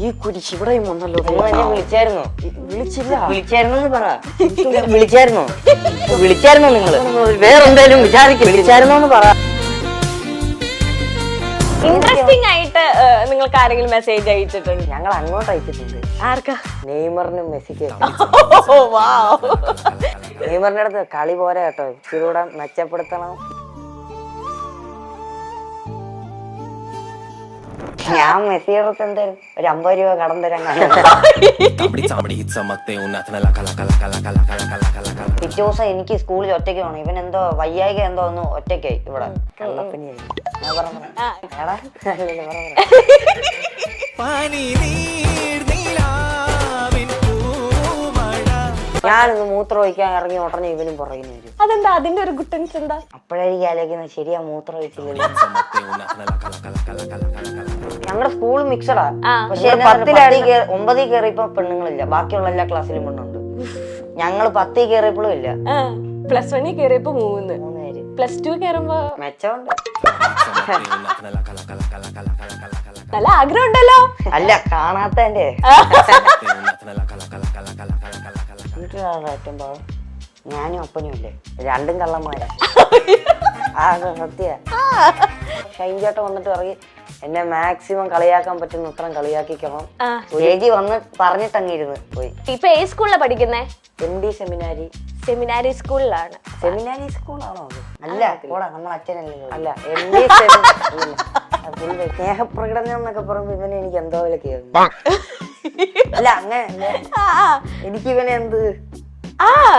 ഈ കുരിശ് ഇവിടെയും വന്നല്ലോ. വിളിച്ചായിരുന്നോ? വിളിച്ചില്ല. പറ. വിളിച്ചായിരുന്നോ നിങ്ങള്? വേറെന്തായാലും വിളിച്ചായിരുന്നോന്ന് പറ. ഇൻട്രസ്റ്റിംഗ് ആയിട്ട് നിങ്ങൾക്ക് ആരെങ്കിലും മെസ്സേജ് അയച്ചിട്ടുണ്ട്? ഞങ്ങൾ അങ്ങോട്ട് അയച്ചിട്ടുണ്ട്. ആർക്കാ? നെയ്മറിനും മെസ്സിക്ക്. നെയ്മറിന്റെ അടുത്ത് കളി പോരാ കേട്ടോ, ഇച്ചിരൂടെ മെച്ചപ്പെടുത്തണം. ഞാൻ മെസ്സിയുടെ അടുത്ത് എന്തായാലും ഒരു 50 രൂപ കടം തരാൻ പിറ്റേ ദിവസം എനിക്ക് സ്കൂളിൽ ഒറ്റയ്ക്ക് വേണം. ഇവൻ എന്തോ വയ്യായിക എന്തോ ഒന്ന് ഒറ്റയ്ക്കായി ഇവിടെ കള്ളപ്പനിയായി. ഞാനിന്ന് മൂത്രം ഒഴിക്കാൻ ഇറങ്ങി ഉടനെ ഇവനും പുറകിന് വരും. അതെന്താ? അതിന്റെ ഒരു ഗുട്ടൻസ് എന്താ? അപ്പോഴായിരിക്കും ആലോചിക്കുന്നത്, ശരിയാ മൂത്രം ഒഴിച്ചില്ലല്ലോ. ഞങ്ങളുടെ സ്കൂൾ മിക്സഡാ. പക്ഷെ 9 കയറിയപ്പോ പെണ്ണുങ്ങളില്ല, ബാക്കിയുള്ള എല്ലാ ക്ലാസ്സിലും പെണ്ണുണ്ട്. ഞങ്ങള് 10 കയറിയപ്പോഴും ഇല്ല. +1 കയറിയപ്പോ 3 പേര്, +2 കയറുമ്പോ മെച്ചമുണ്ട്. നല്ല ആഗ്രഹം ഉണ്ടല്ലോ. അല്ല, കാണാത്തന്റെ ഞാനും അപ്പനും ഇല്ലേ, രണ്ടും കള്ളന്മാരാ. സത്യ. ഷൈൻചേട്ടൻ വന്നിട്ട് പറയും എന്നെ മാക്സിമം കളിയാക്കാൻ പറ്റുന്ന അത്രയും കളിയാക്കിക്കണം. ചേച്ചി വന്ന് പറഞ്ഞിട്ടങ്ങിരുന്ന് പോയി. ഇപ്പൊ ഏത് സ്കൂളിലാ പഠിക്കുന്നേ? MD സെമിനാരി. സെമിനാരി സ്കൂളിലാണ്. സെമിനാരി സ്കൂളാണോ? അല്ല, നമ്മൾ അച്ഛനല്ലോ. അല്ല, MD സ്നേഹപ്രകടനം എന്നൊക്കെ പറയുമ്പോ ഇവനെ എനിക്ക് എന്തോ പോലൊക്കെ. അല്ല, അങ്ങനെ എനിക്ക് ഇവനെ എന്ത്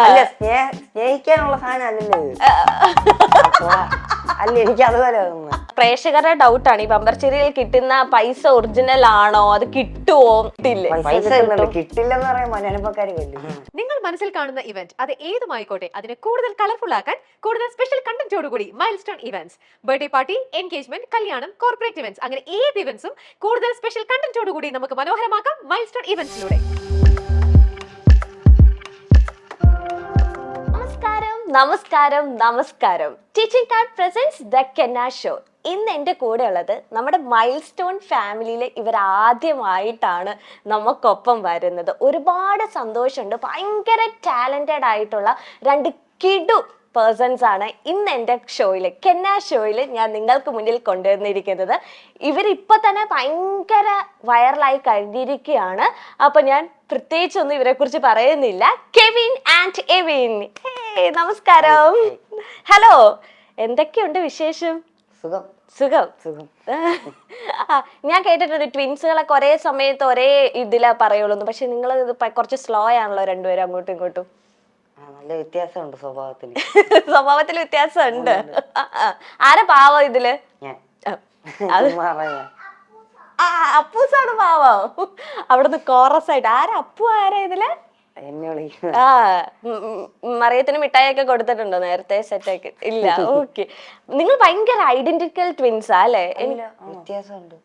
അല്ല സ്നേഹിക്കാനുള്ള സാധനം അല്ലല്ലോ. അല്ല, എനിക്ക് അതുപോലെ പ്രേക്ഷകരുടെ ഡൗട്ടാണ്, ഈ ബമ്പർ ചിരിയിൽ കിട്ടുന്ന പൈസ ഒറിജിനൽ ആണോ, അത് കിട്ടുവോ? പൈസ കിട്ടില്ലെന്ന് പറയാൻ മലയാളക്കാര് വരും. നിങ്ങൾ മനസ്സിൽ കാണുന്ന ഇവന്റ് അത് ഏതുമായിക്കോട്ടെ, അതിനെ കൂടുതൽ കളർഫുൾ ആക്കാൻ കൂടുതൽ സ്പെഷ്യൽ കണ്ടന്റോടുകൂടി milestone events, birthday party, engagement, കല്യാണം, കോർപ്പറേറ്റ് ഇവന്റ്സ്, അങ്ങനെ ഏത് ഇവന്റ്സും കൂടുതൽ സ്പെഷ്യൽ കണ്ടന്റോടുകൂടി നമുക്ക് മനോഹരമാക്കാം മൈൽസ്റ്റോൺ ഇവന്റ്സിലൂടെ. നമസ്കാരം. ടീച്ചിങ് കാർഡ് പ്രസൻസ് ദ കെന്ന ഷോ. ഇന്ന് എൻ്റെ കൂടെ ഉള്ളത് നമ്മുടെ മൈൽസ്റ്റോൺ ഫാമിലിയിലെ ഇവരാദ്യമായിട്ടാണ് നമുക്കൊപ്പം വരുന്നത്. ഒരുപാട് സന്തോഷമുണ്ട്. ഭയങ്കര ടാലന്റഡ് ആയിട്ടുള്ള 2 കിടു പേഴ്സൺസ് ആണ് ഇന്ന് എൻ്റെ ഷോയിൽ, കെന്ന ഷോയിൽ ഞാൻ നിങ്ങൾക്ക് മുന്നിൽ കൊണ്ടുവന്നിരിക്കുന്നത്. ഇവരിപ്പോൾ തന്നെ ഭയങ്കര വൈറലായി കഴിഞ്ഞിരിക്കുകയാണ്. അപ്പം ഞാൻ പ്രത്യേകിച്ചൊന്നും ഇവരെ കുറിച്ച് പറയുന്നില്ല. കെവിൻ ആൻഡ് എവിൻ, നമസ്കാരം. ഹലോ, എന്തൊക്കെയുണ്ട് വിശേഷം? സുഖം. ഞാൻ കേട്ടിട്ടുണ്ട് ട്വിൻസുകളൊക്കെ ഒരേ സമയത്ത് ഒരേ ഇതിലാ പറയുള്ളൂ, പക്ഷെ നിങ്ങൾ കുറച്ച് സ്ലോ ആണല്ലോ രണ്ടുപേരും അങ്ങോട്ടും ഇങ്ങോട്ടും. നല്ല വ്യത്യാസമുണ്ട് സ്വഭാവത്തിൽ വ്യത്യാസമുണ്ട്. ആരാ പാവം ഇതില്? അപ്പൂസാണ് പാവം. അവിടുന്ന് കോറസ് ആയിട്ട് ആരാ അപ്പു? ആരാ ഇതില്? മറിയത്തിന് മിഠായിയൊക്കെ കൊടുത്തിട്ടുണ്ടോ നേരത്തെ? സെറ്റാക്കി ഇല്ല. ഓക്കെ, നിങ്ങൾ ഭയങ്കര ഐഡന്റിക്കൽ ട്വിൻസാ അല്ലേ? വ്യത്യാസമുണ്ട്.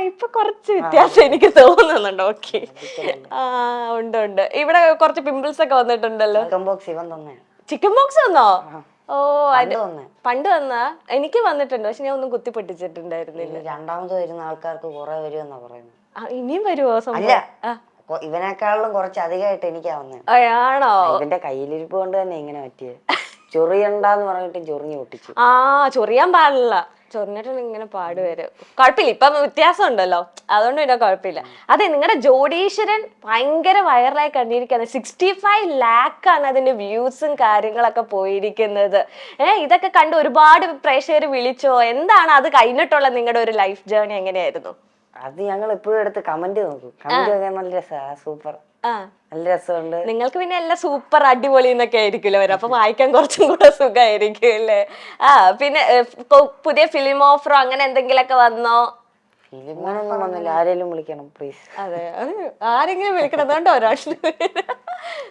ഇപ്പൊ കുറച്ച് വ്യത്യാസം എനിക്ക് തോന്നുന്നുണ്ട്. ഓക്കെ, ഉണ്ട്. ഇവിടെ കുറച്ച് പിമ്പിൾസ് ഒക്കെ വന്നിട്ടുണ്ടല്ലോ. ചിക്കൻ ബോക്സ് വന്നോ? ഓ, പണ്ട് വന്നാ? എനിക്ക് വന്നിട്ടുണ്ട്, പക്ഷെ ഞാൻ ഒന്നും കുത്തി പൊട്ടിച്ചിട്ടുണ്ടായിരുന്നില്ല. രണ്ടാമത് വരുന്ന ആൾക്കാർക്ക് കുറെ വരുമെന്നാ പറയുന്നത്. ഇനിയും വരുമോ? ഇവനേക്കാളും കുറച്ച് അധികമായിട്ട് എനിക്കാ വന്നത്. ആണോ? ഇവന്റെ കയ്യിലിരിപ്പ് കൊണ്ട് തന്നെ ഇങ്ങനെ പറ്റിയത്. ചൊറിയണ്ടെന്ന് പറഞ്ഞിട്ട് ചൊറിഞ്ഞു പൊട്ടിച്ചു. ചൊറിയാൻ പാടില്ല. ചൊറിഞ്ഞിട്ടുണ്ട് ഇങ്ങനെ പാടുവരും. കുഴപ്പമില്ല, ഇപ്പം വ്യത്യാസം ഉണ്ടല്ലോ, അതുകൊണ്ട് പിന്നെ കുഴപ്പമില്ല. അതെ, നിങ്ങളുടെ ജോഡീശ്വരൻ ഭയങ്കര വൈറലായി കണ്ടിരിക്കുന്നത്. 65 ലാക്കാണ് അതിന്റെ വ്യൂസും കാര്യങ്ങളൊക്കെ പോയിരിക്കുന്നത്. ഇതൊക്കെ കണ്ട് ഒരുപാട് പ്രേക്ഷകർ വിളിച്ചോ? എന്താണ് അത് കഴിഞ്ഞിട്ടുള്ള നിങ്ങളുടെ ഒരു ലൈഫ് ജേർണി എങ്ങനെയായിരുന്നു? അത് ഞങ്ങൾ എപ്പോഴും എടുത്ത് കമന്റ് നോക്കും. കമന്റ് നോക്കാൻ നല്ല രസമാണ്. സൂപ്പർ, നല്ല രസമുണ്ട്. നിങ്ങൾക്ക് പിന്നെ എല്ലാം സൂപ്പർ അടിപൊളി എന്നൊക്കെ ആയിരിക്കുമല്ലോ വരും, അപ്പൊ വായിക്കാൻ കുറച്ചും കൂടെ സുഖമായിരിക്കും അല്ലേ? പിന്നെ പുതിയ ഫിലിം ഓഫറോ അങ്ങനെ എന്തെങ്കിലുമൊക്കെ വന്നോ? ഫിലിമൊന്നും വന്നില്ല. ആരെങ്കിലും വിളിക്കണം പ്ലീസ്. അതെ, ആരെങ്കിലും വിളിക്കണം. അതുകൊണ്ട് ഒരാൾ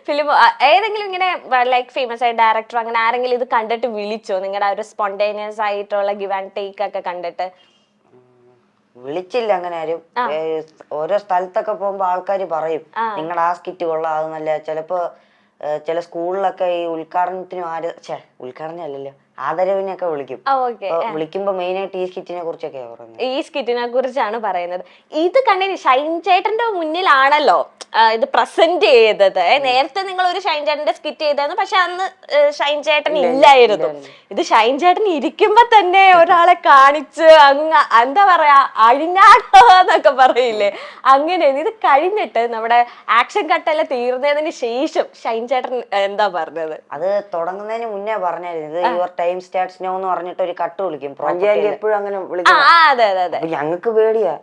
ഫിലിം ഏതെങ്കിലും ഇങ്ങനെ ലൈക്ക് ഫേമസ് ആയ ഡയറക്ടർ അങ്ങനെ ആരെങ്കിലും ഇത് കണ്ടിട്ട് വിളിച്ചോ? നിങ്ങളുടെ ഒരു സ്പോണ്ടേനിയസ് ആയിട്ടുള്ള ഗിവ് ആൻഡ് ടേക്ക് ഒക്കെ കണ്ടിട്ട്? വിളിച്ചില്ല അങ്ങനെ ആരും. ഓരോ സ്ഥലത്തൊക്കെ പോകുമ്പോ ആൾക്കാര് പറയും നിങ്ങളുടെ ആ സ്കിറ്റ് കൊള്ളാം, അത് നല്ല. ചിലപ്പോ ചില സ്കൂളിലൊക്കെ ഈ ഉദ്ഘാടനത്തിനും ഉദ്ഘാടനം അല്ലല്ലോ, ആദരവിനെയൊക്കെ വിളിക്കും. ഓക്കെ. വിളിക്കുമ്പോ മെയിൻ ആയിട്ട് ഈ സ്കിറ്റിനെ കുറിച്ചൊക്കെയാ പറയുന്നത്. ഈ സ്കിറ്റിനെ കുറിച്ചാണ് പറയുന്നത്. ഇത് കണ്ടിന് ഷൈൻ ചേട്ടന്റെ മുന്നിലാണല്ലോ ഇത് പ്രസന്റ് ചെയ്തത്. നേരത്തെ നിങ്ങൾ ഒരു ഷൈൻ ചേട്ടന്റെ സ്കിറ്റ് ചെയ്തായിരുന്നു, പക്ഷെ അന്ന് ഷൈൻ ചേട്ടൻ ഇല്ലായിരുന്നു. ഇത് ഷൈൻ ചേട്ടൻ ഇരിക്കുമ്പോ തന്നെ ഒരാളെ കാണിച്ച് അങ്ങ് എന്താ പറയാ അഴിഞ്ഞാട്ടോ എന്നൊക്കെ പറയില്ലേ, അങ്ങനെ. ഇത് കഴിഞ്ഞിട്ട് നമ്മുടെ ആക്ഷൻ കട്ടെല്ലാം തീർന്നതിന് ശേഷം ഷൈൻ ചേട്ടൻ എന്താ പറഞ്ഞത്? അത് തുടങ്ങുന്നതിന് മുന്നേ പറഞ്ഞായിരുന്നു, ഇത് യുവർ ടൈം സ്റ്റാർട്ട്സ് നൗ എന്ന് പറഞ്ഞിട്ട് ഒരു കട്ട് വിളിക്കും. എപ്പോഴും അങ്ങനെ വിളിക്കും. അതെ അതെ അതെ. ഞങ്ങൾക്ക് പേടിയാ.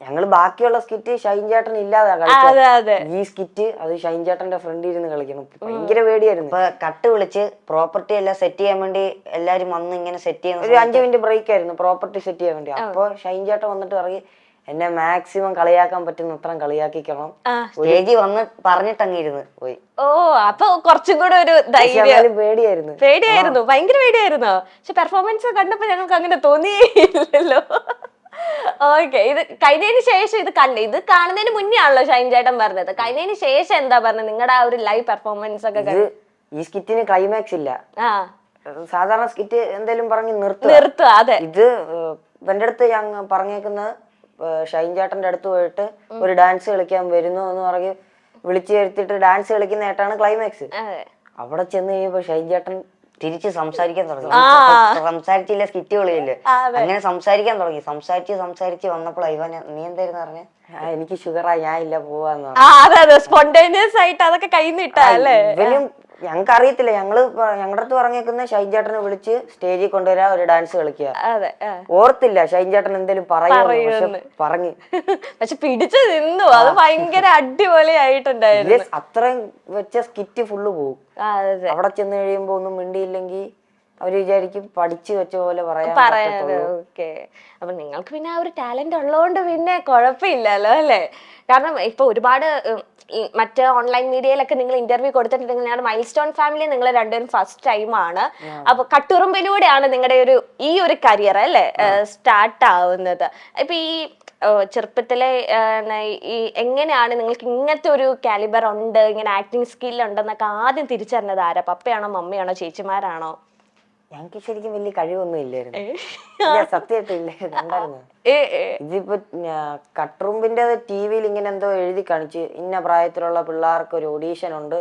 ഞങ്ങള് ബാക്കിയുള്ള സ്കിറ്റ് ഷൈൻ ചേട്ടൻ ഇല്ലാതെ കളിച്ചത്. ഈ സ്കിറ്റ് അത് ഷൈൻ ചേട്ടന്റെ ഫ്രണ്ട് ഇരുന്ന് കളിക്കണം. ഭയങ്കര പേടിയായിരുന്നു. ഇപ്പൊ കട്ട് വിളിച്ച് പ്രോപ്പർട്ടി എല്ലാം സെറ്റ് ചെയ്യാൻ വേണ്ടി എല്ലാരും വന്ന് ഇങ്ങനെ സെറ്റ് ചെയ്യുന്ന ഒരു 5 മിനിറ്റ് ബ്രേക്ക് ആയിരുന്നു പ്രോപ്പർട്ടി സെറ്റ് ചെയ്യാൻ വേണ്ടി. അപ്പൊ ഷൈൻ ചേട്ടൻ വന്നിട്ട് പറയും എന്നെ മാക്സിമം കളിയാക്കാൻ പറ്റുന്ന അത്രയും കളിയാക്കിക്കണം. സ്റ്റേജി വന്ന് പറഞ്ഞിട്ടങ്ങിരുന്ന് പോയി. ഓ, അപ്പൊ കുറച്ചും കൂടെ ഒരു ധൈര്യം. പേടിയായിരുന്നു, ഭയങ്കര പേടിയായിരുന്നു. പക്ഷെ പെർഫോമൻസ് കണ്ടപ്പോ ഞങ്ങൾക്ക് അങ്ങനെ തോന്നിയില്ലല്ലോ. ഓക്കെ. ഇത് കഴിഞ്ഞതിന് ശേഷം ഇത് കാണുന്നതിന് മുന്നേ ആണല്ലോ ഷൈൻ ചേട്ടൻ പറഞ്ഞത്. കഴിഞ്ഞതിന് ശേഷം എന്താ പറഞ്ഞത് നിങ്ങളുടെ ആ ഒരു ലൈവ് പെർഫോമൻസ് ഒക്കെ? ഈ സ്കിറ്റിന് ക്ലൈമാക്സ് ഇല്ല. സാധാരണ സ്കിറ്റ് എന്തെങ്കിലും പറഞ്ഞ് നിർത്തുക. അതെ. ഇത് എന്റെ അടുത്ത് ഞാൻ പറഞ്ഞേക്കുന്ന ഷൈൻ ചേട്ടന്റെ അടുത്ത് പോയിട്ട് ഒരു ഡാൻസ് കളിക്കാൻ വരുന്നു എന്ന് പറഞ്ഞ് വിളിച്ചു വരുത്തിട്ട് ഡാൻസ് കളിക്കുന്നതായിട്ടാണ് ക്ലൈമാക്സ്. അവിടെ ചെന്ന് കഴിയുമ്പോ ഷൈൻ ചേട്ടൻ തിരിച്ച് സംസാരിക്കാൻ തുടങ്ങി. സംസാരിച്ചില്ല സ്കിറ്റ് കളിയില്ലേ, അങ്ങനെ സംസാരിക്കാൻ തുടങ്ങി. സംസാരിച്ച് വന്നപ്പോൾ ഇവൻ നീ എന്തായിരുന്നു പറഞ്ഞ എനിക്ക് ഷുഗറാ ഞാൻ ഇല്ല പോവാന്ന് ഇവനും ഞങ്ങൾക്ക് അറിയത്തില്ല. ഞങ്ങളുടെ അടുത്ത് പറഞ്ഞേക്കുന്ന ഷൈൻ ചേട്ടനെ വിളിച്ച് സ്റ്റേജിൽ കൊണ്ടുവരാ ഒരു ഡാൻസ് കളിക്കുക. ഓർത്തില്ല ഷൈൻ ചേട്ടൻ എന്തേലും പറഞ്ഞു. പക്ഷെ പിടിച്ചു നിന്നു. അത് ഭയങ്കര അടിപൊളി ആയിട്ടുണ്ടായിരുന്നു. അത്രയും വെച്ച സ്കിറ്റ് ഫുള്ള് പോകും. അവിടെ ചെന്ന് കഴിയുമ്പോ ഒന്നും മിണ്ടിയില്ലെങ്കിൽ അവര് വിചാരിക്കും പഠിച്ചു വെച്ച പോലെ പറയാൻ. ഓക്കെ. അപ്പൊ നിങ്ങൾക്ക് പിന്നെ ആ ഒരു ടാലന്റ് ഉള്ളതുകൊണ്ട് പിന്നെ കുഴപ്പമില്ലല്ലോ അല്ലെ? കാരണം ഇപ്പൊ ഒരുപാട് മറ്റേ ഓൺലൈൻ മീഡിയയിലൊക്കെ നിങ്ങൾ ഇന്റർവ്യൂ കൊടുത്തിട്ടുണ്ടെങ്കിൽ ഞങ്ങളുടെ മൈൽ സ്റ്റോൺ ഫാമിലി നിങ്ങൾ രണ്ടുപേരും ഫസ്റ്റ് ടൈമാണ്. അപ്പൊ കട്ടുറുമ്പിലൂടെയാണ് നിങ്ങളുടെ ഈ ഒരു കരിയർ അല്ലെ സ്റ്റാർട്ട് ആവുന്നത്. ഇപ്പൊ ഈ ചെറുപ്പത്തിലെ ഈ എങ്ങനെയാണ് നിങ്ങൾക്ക് ഇങ്ങനത്തെ ഒരു കാലിബർ ഉണ്ട്, ഇങ്ങനെ ആക്ടിങ് സ്കിൽ ഉണ്ടെന്നൊക്കെ ആദ്യം തിരിച്ചറിഞ്ഞത് ആരാ? പപ്പയാണോ, മമ്മിയാണോ, ചേച്ചിമാരാണോ? ഞങ്ങക്ക് ശരിക്കും വലിയ കഴിവൊന്നും ഇല്ലായിരുന്നു. സത്യമായിട്ട് ഇല്ലായിരുന്നു. ഇതിപ്പോ കട്ടുറുമ്പിന്റെ ടിവിയിൽ ഇങ്ങനെ എന്തോ എഴുതി കാണിച്ച് ഇന്ന പ്രായത്തിലുള്ള പിള്ളേർക്ക് ഒരു ഓഡീഷൻ ഉണ്ട്,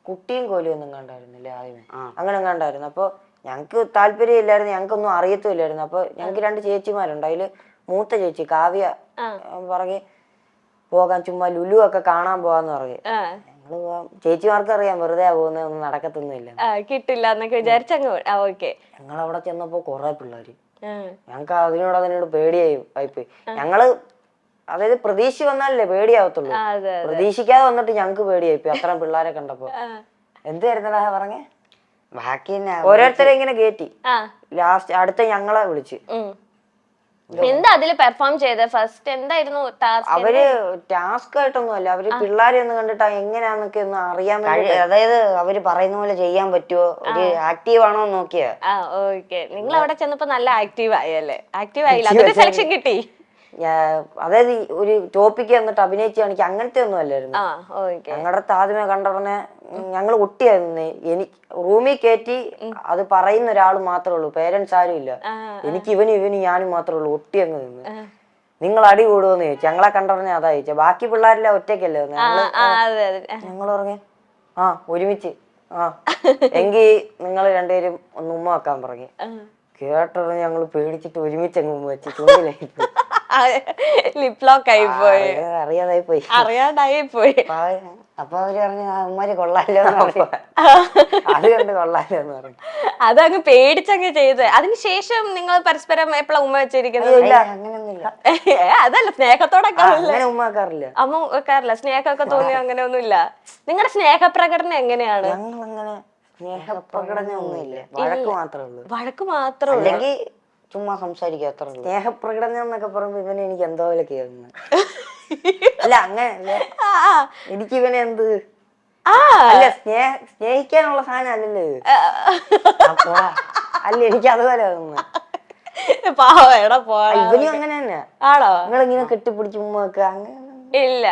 കുട്ടിയും കോലും ഒന്നും കണ്ടായിരുന്നില്ല ആദ്യമേ, അങ്ങനെ കണ്ടായിരുന്നു. അപ്പൊ ഞങ്ങക്ക് താല്പര്യം ഇല്ലായിരുന്നു, ഞങ്ങൾക്കൊന്നും അറിയത്തുമില്ലായിരുന്നു. അപ്പൊ ഞങ്ങക്ക് 2 ചേച്ചിമാരുണ്ട്. അതില് മൂത്ത ചേച്ചി കാവ്യ പറഞ്ഞ് പോകാൻ ചുമ്മാ ലുലു ഒക്കെ കാണാൻ പോവാന്ന് പറഞ്ഞു. ചേച്ചിമാർക്ക് അറിയാം വെറുതെ പോകുന്ന ഒന്നും നടക്കത്തൊന്നുമില്ല, കിട്ടില്ല എന്നൊക്കെ വിചാരിച്ചങ്ങ്. ഞങ്ങളവിടെ ചെന്നപ്പോ കൊറേ പിള്ളേര്, ഞങ്ങക്ക് അതിനോട് പേടിയായിപ്പോയി. ഞങ്ങള് അതായത് പ്രതീക്ഷ വന്നാലല്ലേ പേടിയാവത്തുള്ളൂ. പ്രതീക്ഷിക്കാതെ വന്നിട്ട് ഞങ്ങക്ക് പേടിയായിപ്പോയി അത്രയും പിള്ളേരെ കണ്ടപ്പോ. എന്തായിരുന്നടാ പറഞ്ഞേ? ബാക്കി ഓരോരുത്തരെ ഇങ്ങനെ കേറ്റി ലാസ്റ്റ് അടുത്ത ഞങ്ങളെ വിളിച്ച്. എന്താ അതില് പെർഫോം ചെയ്തത്? ഫസ്റ്റ് എന്തായിരുന്നു ടാസ്ക്? അവര് ടാസ്ക് ആയിട്ടൊന്നും അല്ല, അവര് പിള്ളേരെ ഒന്ന് കണ്ടിട്ട് എങ്ങനെയാന്നൊക്കെ ഒന്ന് അറിയാൻ വേണ്ടി, അതായത് അവര് പറയുന്ന പോലെ ചെയ്യാൻ പറ്റുമോ, ഒരു ആക്റ്റീവ് ആണോ നോക്കിയാ. ഓക്കെ. നിങ്ങൾ അവിടെ ചെന്നപ്പോ നല്ല ആക്റ്റീവ് ആയല്ലേ? ആക്റ്റീവ് ആയില്ല, അതൊരു സെലക്ഷൻ കിട്ടി. അതായത് ഒരു ടോപ്പിക്ക് വന്നിട്ട് അഭിനയിച്ച് കാണിക്കുക അങ്ങനത്തെ ഒന്നും അല്ലായിരുന്നു. ഞങ്ങളുടെ ആദ്യമേ കണ്ടറിഞ്ഞ ഞങ്ങൾ ഒട്ടിയായിരുന്നു. എനിക്ക് റൂമിൽ കയറ്റി അത് പറയുന്ന ഒരാൾ മാത്രമേ ഉള്ളൂ, പേരൻസ് ആരും ഇല്ല. എനിക്ക് ഇവനും ഞാനും മാത്രമേ ഉള്ളൂ. ഒട്ടി അങ്ങ് നിന്ന് നിങ്ങൾ അടി കൂടുമെന്ന് ചോദിച്ചു. ഞങ്ങളെ കണ്ടറിഞ്ഞ അതാ ചോദിച്ചാ. ബാക്കി പിള്ളേരെല്ലാം ഒറ്റയ്ക്കല്ലേ. ഞങ്ങൾ പറഞ്ഞേ ഒരുമിച്ച് എങ്കിൽ നിങ്ങൾ രണ്ടുപേരും ഒന്ന് ഉമ്മ വെക്കാൻ പറഞ്ഞു. കേട്ടറിഞ്ഞ് ഞങ്ങൾ പേടിച്ചിട്ട് ഒരുമിച്ച് അങ്ങ് ഉമ്മ വെച്ച് ചൂണ്ടിലായി പോയി. ലിപ് ലോക്ക് ആയി പോയി, അറിയാണ്ടായി പോയി. അപ്പൊ അവര് പറഞ്ഞു ഉമ്മാര് കൊള്ളാലോ, അത് കണ്ട് കൊള്ളാലോ എന്ന് പറഞ്ഞു. അതങ്ങ് പേടിച്ചങ്ങ് ചെയ്ത്. അതിനുശേഷം നിങ്ങൾ പരസ്പരം എപ്പോഴാണ് ഉമ്മ വെച്ചിരിക്കുന്നത്? അങ്ങനെയൊന്നുമില്ല. അതല്ല, സ്നേഹത്തോടൊക്കെ ഉമ്മ വെക്കാറില്ല. അമ്മ വെക്കാറില്ല. സ്നേഹമൊക്കെ തോന്നി അങ്ങനെ ഒന്നുമില്ല. നിങ്ങളുടെ സ്നേഹപ്രകടനം എങ്ങനെയാണ്? ഞങ്ങളങ്ങനെ സ്നേഹപ്രകടനം ഒന്നുമില്ല, വഴക്ക് മാത്രമേ ഉള്ളൂ. വഴക്ക് മാത്രമേ ഉള്ളൂ, അല്ലെങ്കിൽ ചുമ്മാ സംസാരിക്കുക അത്ര. സ്നേഹപ്രകടനം എന്നൊക്കെ പറയുമ്പോ ഇവനെ എനിക്ക് എന്തോ പോലെ കേൾക്കുന്നു. അല്ല അങ്ങനല്ലേ, എനിക്ക് ഇവനെ എന്ത് അല്ല സ്നേഹിക്കാനുള്ള സാധനം അല്ലല്ലോ. അല്ല എനിക്ക് അതുപോലെ ഇവനും അങ്ങനെ തന്നെ. ആണോ? നിങ്ങളിങ്ങനെ കെട്ടിപ്പിടിച്ച് ഉമ്മ വെക്കുക അങ്ങനെ ഇല്ല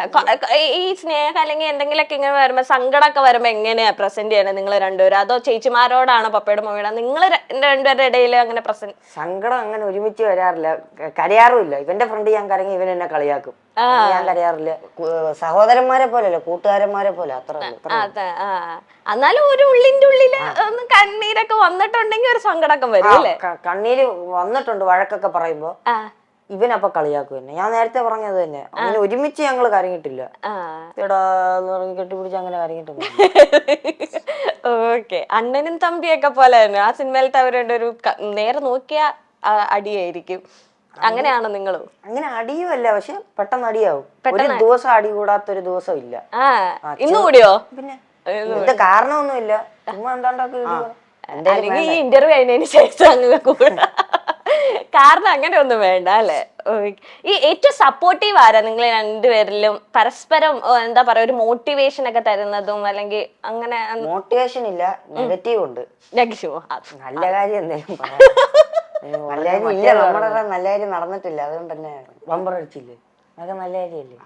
ഈ സ്നേഹം അല്ലെങ്കിൽ എന്തെങ്കിലുമൊക്കെ ഇങ്ങനെ വരുമ്പോ സങ്കടമൊക്കെ വരുമ്പോ എങ്ങനെയാ പ്രസന്റ് ചെയ്യണേ നിങ്ങൾ രണ്ടുപേരും? അതോ ചേച്ചിമാരോടാണോ പപ്പയുടെ മമ്മിയുടെ നിങ്ങൾ രണ്ടുപേരുടെ ഇടയിൽ അങ്ങനെ പ്രസന്റ്? സങ്കടം അങ്ങനെ ഒരുമിച്ച് വരാറില്ല, കരയാറുമില്ല. ഇവന്റെ ഫ്രണ്ട് ഞാൻ കരങ്ങി ഇവൻ എന്നെ കളിയാക്കും, ഞാൻ കരയാറില്ല. സഹോദരന്മാരെ പോലെയല്ല, കൂട്ടുകാരന്മാരെ പോലെ, അത്ര. അതെ. എന്നാലും ഒരു ഉള്ളിന്റെ ഉള്ളില് ഒന്ന് കണ്ണീരൊക്കെ വന്നിട്ടുണ്ടെങ്കിൽ ഒരു സങ്കടമൊക്കെ വരും അല്ലേ? കണ്ണീര് വന്നിട്ടുണ്ട് വഴക്കൊക്കെ പറയുമ്പോ. ഇവനപ്പൊ കളിയാക്കും എന്നെ. ഞാൻ നേരത്തെ പറഞ്ഞത് തന്നെ, അങ്ങനെ ഒരുമിച്ച് ഞങ്ങള് കരങ്ങിട്ടില്ല. എടാന്ന് പറഞ്ഞ് കെട്ടിപ്പിടിച്ച് അങ്ങനെ കരങ്ങിട്ടില്ല. ഓക്കെ. അണ്ണനും തമ്പിയൊക്കെ പോലെ തന്നെ ആ സിനിമയിലത്തെ അവരുടെ ഒരു നേരെ നോക്കിയ അടിയായിരിക്കും. അങ്ങനെയാണോ നിങ്ങളും? അങ്ങനെ അടിയുമല്ല, പക്ഷെ പെട്ടെന്ന് അടിയാവും. ഒരു ദിവസം അടി കൂടാത്തൊരു ദിവസം ഇല്ല. ഇന്ന് കൂടിയോ? പിന്നെ ഇതിന്റെ കാരണമൊന്നുമില്ല, ചുമ്മാ എന്താണ്ടൊക്കെ ഈ ഇന്റർവ്യൂ കഴിഞ്ഞതിന് ശേഷം അങ്ങ് കൂടാ. കാരണം അങ്ങനെ ഒന്നും വേണ്ട അല്ലെ? ഈ ഏറ്റവും സപ്പോർട്ടീവ് ആരാ നിങ്ങൾ രണ്ടുപേരിലും? പരസ്പരം എന്താ പറയാ, ഒരു മോട്ടിവേഷൻ ഒക്കെ തരുന്നതും അല്ലെങ്കിൽ അങ്ങനെ? മോട്ടിവേഷൻ ഇല്ല, നെഗറ്റീവ് ഉണ്ട്. നെഗറ്റീവ്? നല്ല കാര്യം എന്തെങ്കിലും നല്ല കാര്യം ഇല്ല, നമ്മുടെ നല്ല കാര്യം നടന്നിട്ടില്ല, അതുകൊണ്ട് തന്നെ ബമ്പർ അടിച്ചില്ലേ, അതൊക്കെ നല്ല കാര്യല്ലേ.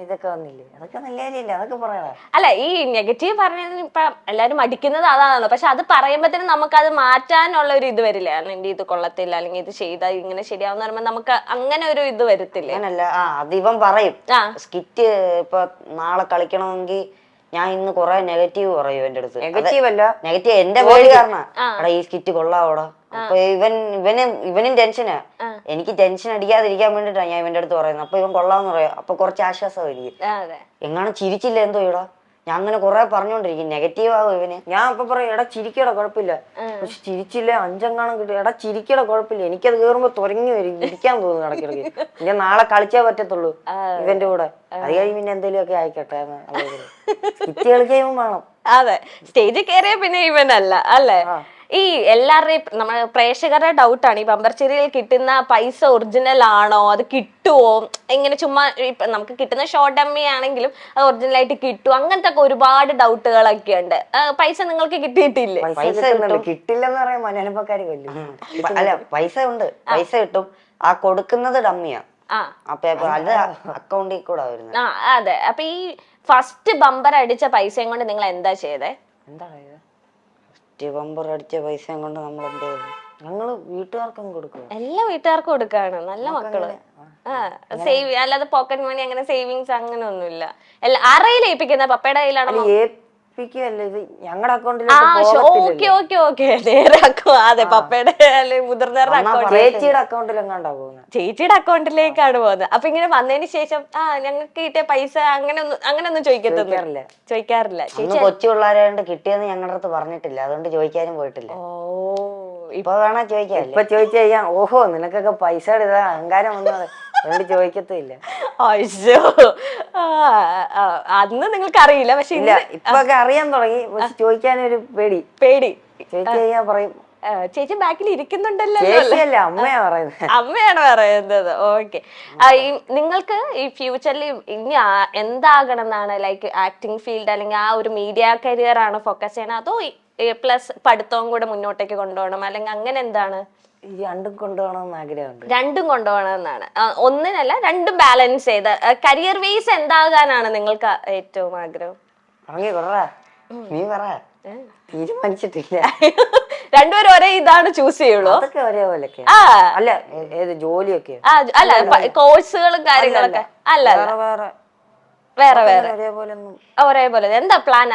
ഇതൊക്കെ വന്നില്ലേ, അതൊക്കെ നല്ല കാര്യമില്ല, അതൊക്കെ പറയാ. അല്ല, ഈ നെഗറ്റീവ് പറഞ്ഞതിന് ഇപ്പൊ എല്ലാരും മടിക്കുന്നത് അതാണല്ലോ. പക്ഷെ അത് പറയുമ്പോഴത്തേനും നമുക്ക് അത് മാറ്റാനുള്ള ഒരു ഇത് വരില്ല. എന്റെ ഇത് കൊള്ളത്തില്ല, അല്ലെങ്കിൽ ഇത് ചെയ്താൽ ഇങ്ങനെ ശരിയാവുന്ന പറയുമ്പോ നമുക്ക് അങ്ങനെ ഒരു ഇത് വരത്തില്ലേ? അങ്ങനല്ല, അത് ഇവൻ പറയും. സ്കിറ്റ് ഇപ്പൊ നാളെ കളിക്കണമെങ്കിൽ ഞാൻ ഇന്ന് കൊറേ നെഗറ്റീവ് പറയും എന്റെ അടുത്ത്. നെഗറ്റീവ് അല്ല, നെഗറ്റീവ് എന്റെ പേര് കാരണം. എടാ ഈ സ്കിറ്റ് കൊള്ളാവോടാ. അപ്പൊ ഇവനും ടെൻഷനാ, എനിക്ക് ടെൻഷൻ അടിക്കാതിരിക്കാൻ വേണ്ടിട്ടാ ഞാൻ ഇവന്റെ അടുത്ത് പറയുന്നത്. അപ്പൊ ഇവൻ കൊള്ളാന്ന് പറയാം, അപ്പൊ കുറച്ച് ആശ്വാസമായിരിക്കും. എങ്ങനെ ചിരിച്ചില്ല എന്തോ ഇടാ, ഞാൻ അങ്ങനെ കൊറേ പറഞ്ഞോണ്ടിരിക്കും നെഗറ്റീവ് ആവും ഇവന്. ഞാൻ അപ്പൊ പറയും, എടാ ചിരിക്കടാ കുഴപ്പമില്ല. പക്ഷെ ചിരിച്ചില്ല, അഞ്ചെങ്ങാണം കിട്ടും. എടാ ചിരിക്കടാ കുഴപ്പമില്ല. എനിക്കത് കേറുമ്പോ തുറങ്ങി വരും, ഇരിക്കാൻ തോന്നുന്നു ഇടയ്ക്കിടയ്ക്ക്. ഞാൻ നാളെ കളിച്ചേ പറ്റത്തുള്ളൂ ഇവന്റെ കൂടെ. അത് കഴിഞ്ഞ് പിന്നെ എന്തെങ്കിലും ഒക്കെ ആയിക്കട്ടെ, സ്കിറ്റ് കളിക്കാൻ വേണം. അതെ, സ്റ്റേജിൽ കയറിയ പിന്നെ ഇവൻ അല്ല അല്ലേ? ഈ എല്ലാവരുടെയും നമ്മുടെ പ്രേക്ഷകരുടെ ഡൗട്ടാണ്, ഈ ബമ്പർച്ചിരിയിൽ കിട്ടുന്ന പൈസ ഒറിജിനൽ ആണോ, അത് കിട്ടുവോ? ഇങ്ങനെ ചുമ്മാ നമുക്ക് കിട്ടുന്ന ഷോർട്ട് ഡമ്മി ആണെങ്കിലും അത് ഒറിജിനൽ ആയിട്ട് കിട്ടും, അങ്ങനത്തെ ഒക്കെ ഒരുപാട് ഡൗട്ടുകളൊക്കെ ഉണ്ട്. പൈസ നിങ്ങൾക്ക് കിട്ടിയിട്ടില്ലേ? പൈസ കിട്ടില്ലെന്ന് പറയാൻ മനഃപ്പക്കാര് കൊല്ലും. അല്ല, പൈസ ഉണ്ട്, പൈസ കിട്ടും. ആ കൊടുക്കുന്നത് ഡമ്മിയാ, അത് അക്കൗണ്ടിൽ കൂടെ വരുന്നത്. അതെ. അപ്പൊ ഈ ഫസ്റ്റ് ബമ്പർ അടിച്ച പൈസയും കൊണ്ട് നിങ്ങൾ എന്താ ചെയ്തേ? ബമ്പർ അടിച്ച പൈസയും കൊണ്ട് നമ്മൾ എന്ത് ചെയ്തു? ഞങ്ങള് വീട്ടുകാർക്കും കൊടുക്കും. എല്ലാ വീട്ടുകാർക്കും കൊടുക്കാണ്, നല്ല മക്കള്. സേവ്, അല്ലാതെ പോക്കറ്റ് മണി അങ്ങനെ സേവിങ്സ് അങ്ങനെ ഒന്നുമില്ല. ആരെയും ഏൽപ്പിക്കുന്ന? പപ്പയുടെ കയ്യിലാണോ? ഞങ്ങളുടെ അക്കൗണ്ടിൽ. അതെ, പപ്പയുടെ മുതിർന്നവരുടെ അക്കൗണ്ട്, ചേച്ചിയുടെ അക്കൗണ്ടിലെങ്ങാണ്ടാ പോകുന്നത്. ചേച്ചിയുടെ അക്കൗണ്ടിലേക്കാണ് പോകുന്നത്. അപ്പൊ ഇങ്ങനെ വന്നതിന് ശേഷം ഞങ്ങൾക്ക് കിട്ടിയ പൈസ അങ്ങനെയൊന്നും ചോദിക്കാറില്ല. ചേച്ചി കൊച്ചു പിള്ളേരായോണ്ട് കിട്ടിയെന്ന് ഞങ്ങളുടെ അടുത്ത് പറഞ്ഞിട്ടില്ല, അതുകൊണ്ട് ചോദിക്കാനും പോയിട്ടില്ല. ഇപ്പൊ വേണോ ചോദിക്കാം? ഇപ്പൊ ചോദിച്ചു കഴിഞ്ഞാൽ ഓഹോ നിനക്കൊക്കെ പൈസ ഇതാ അഹങ്കാരം വന്നത്, അതുകൊണ്ട് ചോദിക്കത്തില്ല. അയ്യോ, അന്ന് നിങ്ങൾക്ക് അറിയില്ല, പക്ഷെ ഇപ്പൊ അറിയാൻ തുടങ്ങി. ചോദിക്കാനൊരു പേടി. ചോദിച്ചു കഴിഞ്ഞാൽ പറയും ചേച്ചി ബാക്കിൽ ഇരിക്കുന്നുണ്ടല്ലോ. അമ്മയാണ് പറയുന്നത്. ഓക്കെ. നിങ്ങൾക്ക് ഈ ഫ്യൂച്ചറിൽ ഇനി എന്താകണം എന്നാണ്? ലൈക്ക് ആക്ടിങ് ഫീൽഡ് അല്ലെങ്കിൽ ആ ഒരു മീഡിയ കരിയർ ആണ് ഫോക്കസ് ചെയ്യണം, അതോ പ്ലസ് പഠിത്തവും കൂടെ മുന്നോട്ടേക്ക് കൊണ്ടുപോകണം, അല്ലെങ്കിൽ അങ്ങനെ എന്താണ്? രണ്ടും കൊണ്ടുപോകണമെന്ന് ആഗ്രഹമുണ്ട്. രണ്ടും കൊണ്ടുപോകണമെന്നാണ്, ഒന്നിനല്ല രണ്ടും ബാലൻസ് ചെയ്ത് കരിയർ വൈസ് എന്താകാനാണ് നിങ്ങൾക്ക് ഏറ്റവും ആഗ്രഹം? നീ പറ, തീരുമാനിച്ചിട്ടില്ല. രണ്ടുപേരും ഒരേ ഇതാണ് ചൂസ് ചെയ്യുള്ളൂ? അതൊക്കെ ഒരേപോലൊക്കെ. അല്ല, ഏത് ജോലിയൊക്കെ? അല്ല, കോഴ്സുകളും കാര്യങ്ങളൊക്കെ അല്ല, വേറെ വേറെ ഒരേപോലെ. എന്താ പ്ലാൻ?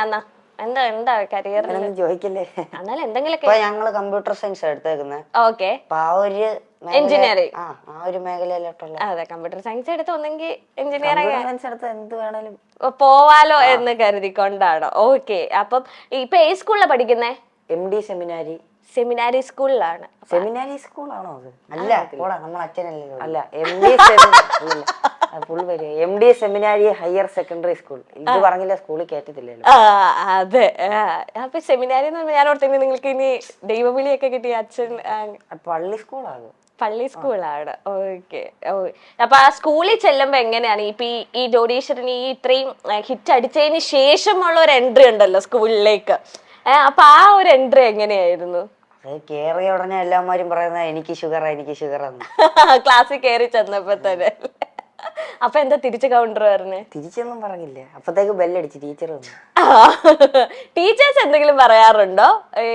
എന്താ കരിയർ ചോദിക്കല്ലേ? എന്നാലും എന്തെങ്കിലും. ഞങ്ങള് കമ്പ്യൂട്ടർ സയൻസ് എടുത്തേക്കുന്നത്. ഓക്കെ. എഞ്ചിനീയറിംഗ് ആ ഒരു മേഖലയിലോട്ടുള്ള. അതെ, കമ്പ്യൂട്ടർ സയൻസ് എടുത്ത് ഒന്നെങ്കിൽ എഞ്ചിനീയറിംഗ് എന്ത് വേണേലും പോവാലോ എന്ന് കരുതിക്കൊണ്ടാണോ? ഓക്കെ. അപ്പം ഇപ്പൊ ഏത് സ്കൂളിലാണ് പഠിക്കുന്നേ? MD സെമിനാരി. സെമിനാരി സ്കൂളിലാണ്. സെമിനാരി സ്കൂളാണോ അത്? അല്ല, നമ്മൾ അച്ഛനല്ലോ. അല്ല, MD സെമിനാരി ഹയർ സെക്കൻഡറി സ്കൂൾ. ഇത് പറഞ്ഞില്ല, സ്കൂളിൽ കേട്ടത്തില്ലല്ലോ. അതെ. അപ്പൊ സെമിനാരി ഞാൻ ഓർത്തിരുന്നു നിങ്ങൾക്ക് ഇനി ദൈവവിളിയൊക്കെ കിട്ടിയ അച്ഛൻ. പള്ളി സ്കൂളാണ്. പള്ളി സ്കൂളാണ്. ഓക്കെ. അപ്പൊ ആ സ്കൂളിൽ ചെല്ലുമ്പോ എങ്ങനെയാണ് ഇപ്പൊ ഈ ജോഡീശ്വരന് ഈ ഇത്രയും ഹിറ്റ് അടിച്ചതിന് ശേഷമുള്ള ഒരു എൻട്രി ഉണ്ടല്ലോ സ്കൂളിലേക്ക്, അപ്പൊ ആ ഒരു എൻട്രി എങ്ങനെയായിരുന്നു? കേറിയ ഉടനെ എല്ലാമാരും പറയുന്നത് എനിക്ക് ഷുഗർ. ക്ലാസ്സിൽ കയറി ചെന്നപ്പോ തന്നെ അപ്പൊ എന്താ തിരിച്ച് കൗണ്ടർ പറഞ്ഞേ? തിരിച്ചൊന്നും പറഞ്ഞില്ല. അപ്പത്തേക്ക് ബെല്ലടിച്ച് ടീച്ചർ വന്നു. ടീച്ചേഴ്സ് എന്തെങ്കിലും പറയാറുണ്ടോ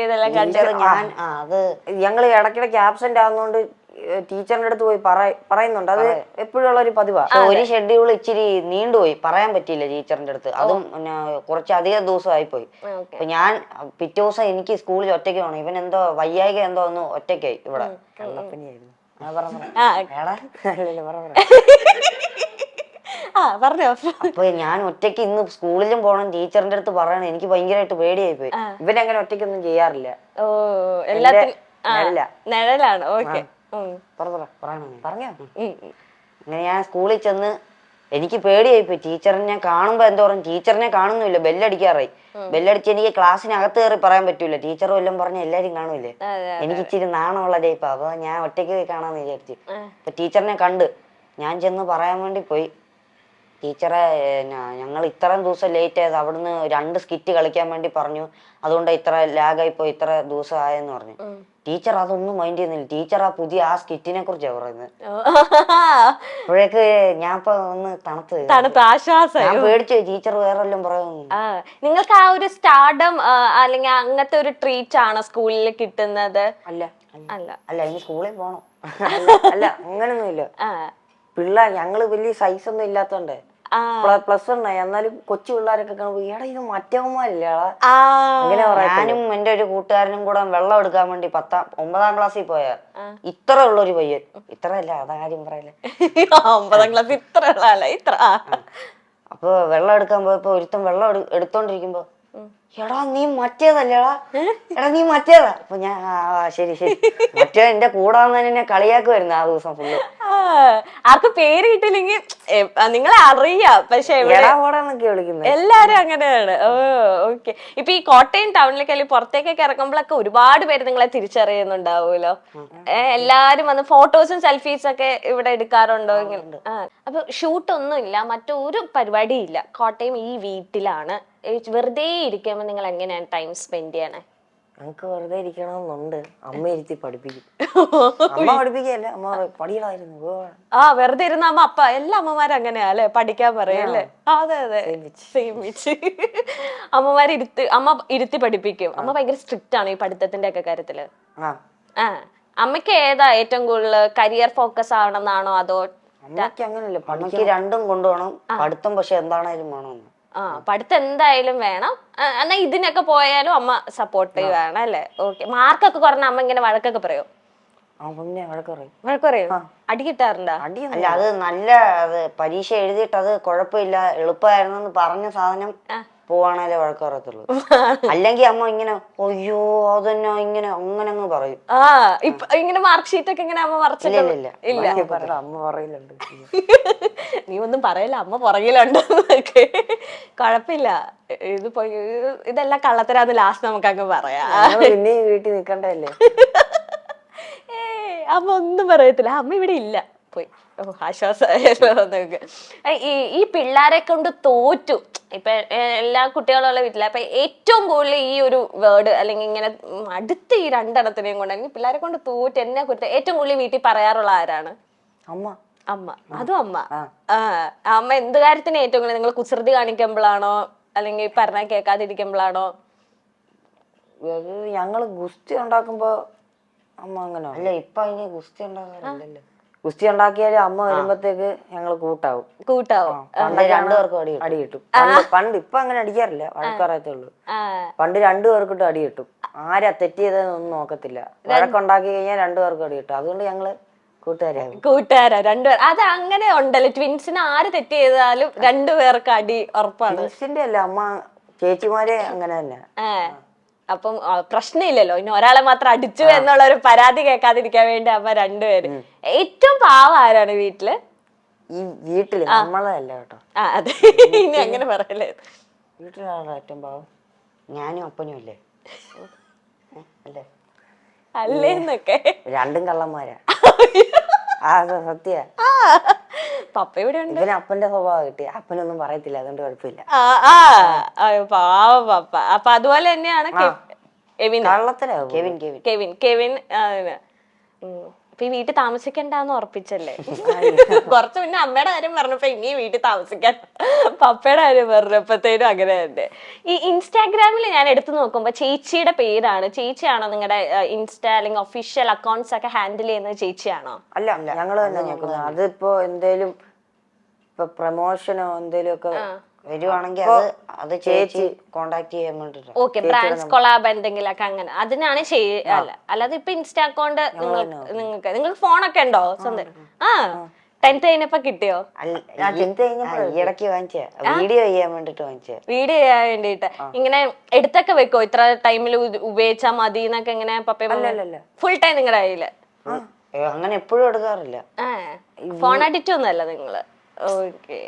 ഇതെല്ലാം കണ്ടിട്ട്? ഞാൻ അത് ഞങ്ങള് ഇടയ്ക്കിടയ്ക്ക് ആബ്സെന്റ് ആകുന്നോണ്ട് ടീച്ചറിന്റെ അടുത്ത് പോയി പറയുന്നുണ്ട്. അത് എപ്പോഴും ഉള്ള ഒരു പതിവാ. ഒരു ഷെഡ്യൂൾ ഇച്ചിരി നീണ്ടുപോയി, പറയാൻ പറ്റിയില്ല ടീച്ചറിന്റെ അടുത്ത്. അതും പിന്നെ കുറച്ചധികം ദിവസമായി പോയി. അപ്പൊ ഞാൻ പിറ്റേ ദിവസം എനിക്ക് സ്കൂളിൽ ഒറ്റയ്ക്ക് പോകണം. ഇവൻ എന്തോ വയ്യായിക എന്തോ ഒന്ന് ഒറ്റയ്ക്കായി ഇവിടെ. കള്ളപ്പനിയായിരുന്നു. അപ്പൊ ഞാൻ ഒറ്റയ്ക്ക് ഇന്ന് സ്കൂളിലും പോകണം, ടീച്ചറിന്റെ അടുത്ത് പറയണം. എനിക്ക് ഭയങ്കരമായിട്ട് പേടിയായി പോയി. ഇവനങ്ങനെ ഒറ്റയ്ക്കൊന്നും ചെയ്യാറില്ല. ഓ നിഴലാണ്. ഓക്കെ പറഞ്ഞോ. അങ്ങനെ ഞാൻ സ്കൂളിൽ ചെന്ന് എനിക്ക് പേടിയായി പോയി. ടീച്ചറിനെ കാണുമ്പോ എന്തോ പറഞ്ഞു, ടീച്ചറിനെ കാണുന്നില്ല, ബെല്ലടിക്കാറായി. ബെല്ലടിച്ച് എനിക്ക് ക്ലാസ്സിനകത്ത് കയറി പറയാൻ പറ്റൂല. ടീച്ചറും എല്ലാം പറഞ്ഞ എല്ലാരും കാണൂലേ. എനിക്ക് ഇച്ചിരി നാണമുള്ള ടൈപ്പാ. അപ്പൊ ഞാൻ ഒറ്റയ്ക്ക് പോയി കാണാന്ന് വിചാരിച്ചു. അപ്പൊ ടീച്ചറിനെ കണ്ട് ഞാൻ ചെന്ന് പറയാൻ വേണ്ടി പോയി. ടീച്ചറെ ഞങ്ങൾ ഇത്രയും ദിവസം ലേറ്റ് ആയത്, അവിടുന്ന് 2 സ്കിറ്റ് കളിക്കാൻ വേണ്ടി പറഞ്ഞു, അതുകൊണ്ട് ഇത്ര ലാഗായി പോയി, ഇത്ര ദിവസം ആയെന്ന് പറഞ്ഞു. ടീച്ചർ അതൊന്നും മൈൻഡ് ചെയ്യുന്നില്ല. ടീച്ചർ ആ പുതിയ ആ സ്കിറ്റിനെ കുറിച്ചാ പറയുന്നത്. അപ്പോഴേക്ക് ഞാൻ ഇപ്പൊ ഒന്ന് തണുത്ത് ആശ്വാസം. ഞാൻ പേടിച്ചു. ടീച്ചർ വേറെ വല്ലതും പറയുന്നു. നിങ്ങൾക്ക് ആ ഒരു സ്റ്റാർഡം അല്ലെങ്കിൽ അങ്ങനത്തെ ഒരു ട്രീറ്റ് ആണോ സ്കൂളിൽ കിട്ടുന്നത്? അല്ല അല്ല അല്ല ഇനി സ്കൂളിൽ പോണം. അല്ല അങ്ങനൊന്നും ഇല്ല. ഞങ്ങള് വലിയ സൈസ് ഒന്നും ഇല്ലാത്തോണ്ടേ പ്ലസ് 1 എന്നാലും കൊച്ചു പിള്ളേരൊക്കെ കാണുമ്പോ എടാ ഇത് മറ്റവന്മാരില്ല. അങ്ങനെ ഞാനും എന്റെ ഒരു കൂട്ടുകാരനും കൂടെ വെള്ളം എടുക്കാൻ വേണ്ടി 9ാം ക്ലാസ്സിൽ പോയാ ഇത്ര ഉള്ളൊരു പയ്യൻ, ഇത്രയല്ല അതാ കാര്യം പറയല്ലേ, 9ാം ക്ലാസ് ഇത്ര. അപ്പൊ വെള്ളം എടുക്കാൻ പോയപ്പോ ഒരുത്തൻ വെള്ളം എടുത്തോണ്ടിരിക്കുമ്പോ എടാ നീ മറ്റേതല്ലേടാ, എടാ നീ മറ്റേതാ. അപ്പൊ ഞാൻ ശരി ശരി മറ്റേ എന്റെ കൂടാന്ന് എന്നെ കളിയാക്കുമായിരുന്നു ആ ദിവസം ഫുള്ള്. ആർക്ക് പേര് കിട്ടില്ലെങ്കിൽ നിങ്ങളെ അറിയാം, പക്ഷെ എല്ലാരും അങ്ങനെയാണ്. ഓക്കെ. ഇപ്പൊ ഈ കോട്ടയം ടൗണിലേക്ക് അല്ലെങ്കിൽ പുറത്തേക്കൊക്കെ ഇറങ്ങുമ്പോഴൊക്കെ ഒരുപാട് പേര് നിങ്ങളെ തിരിച്ചറിയുന്നുണ്ടാവുമല്ലോ. എല്ലാരും വന്ന് ഫോട്ടോസും സെൽഫീസും ഒക്കെ ഇവിടെ എടുക്കാറുണ്ടോ? അപ്പൊ ഷൂട്ടൊന്നും ഇല്ല, മറ്റൊരു പരിപാടിയും ഇല്ല, കോട്ടയം ഈ വീട്ടിലാണ്. വെറുതെ ഇരിക്കുമ്പോ നിങ്ങൾ എങ്ങനെയാണ് ടൈം സ്പെൻഡ് ചെയ്യണേ? ഞങ്ങക്ക് വെറുതെ ഇരിക്കണമെന്നുണ്ട്. അമ്മ ഇരുത്തി പഠിപ്പിക്കും. അമ്മ പഠിപ്പിക്കല്ല, അമ്മ പഠികളായിരുന്നു. വെറുതെ ഇരുന്ന അമ്മ അപ്പ എല്ലാ അമ്മമാരും അങ്ങനെയാ അല്ലെ, പഠിക്കാൻ പറയല്ലേ? അതെ അതെ, അമ്മ ഇരുത്തി പഠിപ്പിക്കും. അമ്മ ഭയങ്കര സ്ട്രിക്റ്റ് ആണ് ഈ പഠിത്തത്തിന്റെ ഒക്കെ കാര്യത്തില്. അമ്മയ്ക്ക് ഏതാ ഏറ്റവും കൂടുതൽ കരിയർ ഫോക്കസ് ആവണമെന്നാണോ അതോ? അമ്മയ്ക്ക് അങ്ങനല്ലേ, പണിക്ക് രണ്ടും കൊണ്ടുപോകണം, പഠിത്തം പക്ഷെ എന്താണേലും വേണം. പഠിത്തം എന്തായാലും വേണം. എന്നാ ഇതിനൊക്കെ പോയാലും അമ്മ സപ്പോർട്ടീവ് വേണം അല്ലേ? ഓക്കെ. മാർക്കൊക്കെ കുറഞ്ഞ അമ്മ ഇങ്ങനെ വഴക്കൊക്കെ പറയോ? വഴക്ക് പറയോ? അടി കിട്ടാറുണ്ടോ? അല്ല അത് നല്ല പരീക്ഷ എഴുതിയിട്ട് അത് കുഴപ്പമില്ല എളുപ്പമായിരുന്നു പറഞ്ഞ സാധനം പോവാണേലേ വഴക്ക് പറയത്തുള്ളൂ. അല്ലെങ്കിൽ അമ്മ ഇങ്ങനെ അയ്യോ അതന്നെ ഇങ്ങനെ അങ്ങനെ അങ്ങ് പറയും. ഇങ്ങനെ മാർക്ക് ഷീറ്റ് ഒക്കെ ഇങ്ങനെ അമ്മ മറച്ചില്ല. അമ്മ പറയിലുണ്ട്. നീ ഒന്നും പറയില്ല, അമ്മ പുറകിലുണ്ട്. കുഴപ്പമില്ല, ഇതെല്ലാം കള്ളത്തരാന്ന് ലാസ്റ്റ് നമുക്ക് അങ്ങ് പറയാം. പിന്നെ വീട്ടിൽ നിക്കണ്ടല്ലേ. അമ്മ ഒന്നും പറയത്തില്ല, അമ്മ ഇവിടെ ഇല്ല, പോയി. ആശ്വാസമായല്ലോ. ഈ പിള്ളേരെ കൊണ്ട് തോറ്റു ഇപ്പൊ എല്ലാ കുട്ടികളുള്ള വീട്ടില, അപ്പൊ ഏറ്റവും കൂടുതൽ ഈ ഒരു വേർഡ് അല്ലെങ്കിൽ ഇങ്ങനെ അടുത്ത് ഈ 2 എണ്ണത്തിനെയും കൊണ്ട് അല്ലെങ്കിൽ പിള്ളേരെ കൊണ്ട് തോറ്റ് എന്നെ കുറിച്ച് ഏറ്റവും കൂടുതൽ വീട്ടിൽ പറയാറുള്ള ആരാണ്? അമ്മ. അതും അമ്മ. അമ്മ എന്ത് കാര്യത്തിന് ഏറ്റവും കൂടുതൽ നിങ്ങൾ കുസൃതി കാണിക്കുമ്പോഴാണോ അല്ലെങ്കിൽ പറഞ്ഞാൽ കേൾക്കാതിരിക്കുമ്പോഴാണോ? ഞങ്ങള് ഗുസ്തി ഉണ്ടാക്കുമ്പോ അമ്മ അങ്ങനെ അല്ല. ഇപ്പൊ അതിന് ഗുസ്തി ഉണ്ടാക്കാറില്ലല്ലോ. ഗുസ്തി ഉണ്ടാക്കിയാലും അമ്മ വരുമ്പത്തേക്ക് ഞങ്ങള് കൂട്ടാവും. പണ്ട് 2 പേർക്കും അടി കിട്ടും. പണ്ട് ഇപ്പൊ അങ്ങനെ അടിക്കാറില്ല, വഴക്കറിയത്തുള്ളൂ. പണ്ട് 2 പേർക്കിട്ടും അടി കിട്ടും. ആരാ തെറ്റ് ചെയ്തതെന്നൊന്നും നോക്കത്തില്ല. വഴക്കുണ്ടാക്കി കഴിഞ്ഞാൽ 2 പേർക്കും അടി കിട്ടും. അതുകൊണ്ട് ഞങ്ങള് കൂട്ടുകാരാ 2 പേർ. അത് അങ്ങനെ ഉണ്ടല്ലോ, ട്വിൻസിന് ആര് തെറ്റ് ചെയ്താലും 2 പേർക്ക് അടി ഉറപ്പാണ്. ട്വിൻസിന്റെ അല്ല, അമ്മ ചേച്ചിമാരെ അങ്ങനെ തന്നെ. അപ്പം പ്രശ്നമില്ലല്ലോ, ഇനി ഒരാളെ മാത്രം അടിച്ചു എന്നുള്ള ഒരു പരാതി കേൾക്കാതിരിക്കാൻ വേണ്ടി അമ്മ 2 പേര്. ഏറ്റവും പാവം ആരാണ് വീട്ടില്? ഈ വീട്ടില് നമ്മളല്ല കേട്ടോ. അതെ, ഇനി അങ്ങനെ പറയല്ലേ. വീട്ടിലാണ് ഏറ്റവും പാവം ഞാനും അപ്പനും അല്ലേ? അല്ലേ അല്ലേന്നൊക്കെ 2 കള്ളന്മാരാ. സത്യ. പപ്പ ഇവിടെ ഉണ്ട്. ഇവന് അപ്പന്റെ സ്വഭാവം കിട്ടി, അപ്പനൊന്നും പറയത്തില്ല, അതുകൊണ്ട് കുഴപ്പമില്ല. പാവ പപ്പ. അപ്പൊ അതുപോലെ തന്നെയാണ് ഇപ്പൊ ഈ വീട്ടിൽ താമസിക്കണ്ടെന്ന് ഉറപ്പിച്ചല്ലേ? കുറച്ച് മുന്നേ അമ്മയുടെ കാര്യം പറഞ്ഞപ്പോ ഇനി വീട്ടിൽ താമസിക്കാൻ, പപ്പയുടെ കാര്യം പറഞ്ഞപ്പോഴത്തേനും അങ്ങനെ തന്നെ. ഈ ഇൻസ്റ്റാഗ്രാമിൽ ഞാൻ എടുത്തു നോക്കുമ്പോ ചേച്ചിയുടെ പേരാണ്. ചേച്ചിയാണോ നിങ്ങളുടെ ഇൻസ്റ്റാ അല്ലെങ്കിൽ ഒഫീഷ്യൽ അക്കൗണ്ട്സ് ഒക്കെ ഹാൻഡിൽ ചെയ്യുന്നത് ചേച്ചിയാണോ? അല്ല, ഞങ്ങള് തന്നെ നോക്കുന്നത്. അതിപ്പോ എന്തേലും ഇപ്പൊ പ്രൊമോഷനോ എന്തേലും ഒക്കെ വരുവാണെങ്കിൽ അത് ചേച്ചി കോണ്ടാക്ട് ചെയ്യാൻ വേണ്ടിട്ട്. ഓക്കെ, ബ്രാൻഡ്സ് കൊളാബ് എന്തെങ്കിലുമൊക്കെ അങ്ങനെ അതിനാണ് അല്ലാതെ ഇപ്പൊ ഇൻസ്റ്റാ അക്കൗണ്ട് നിങ്ങൾക്ക് ഫോണൊക്കെ ഉണ്ടോ സ്വന്തം? 10th കഴിഞ്ഞപ്പോ കിട്ടിയോ? ഇടയ്ക്ക് വാങ്ങിച്ച വീഡിയോ ചെയ്യാൻ വേണ്ടിട്ട് വാങ്ങിച്ച. വീഡിയോ ചെയ്യാൻ വേണ്ടിട്ട് ഇങ്ങനെ എടുത്തൊക്കെ വെക്കോ? ഇത്ര ടൈമിൽ ഉപയോഗിച്ചാ മതി എന്നൊക്കെ ഇങ്ങനെ പപ്പ ഫുൾ ടൈം നിങ്ങളുടെ കയ്യില്? അങ്ങനെ എപ്പോഴും എടുക്കാറില്ല. ഫോൺ അഡിക്റ്റ് ഒന്നുമല്ല നിങ്ങള്? ഓക്കെ.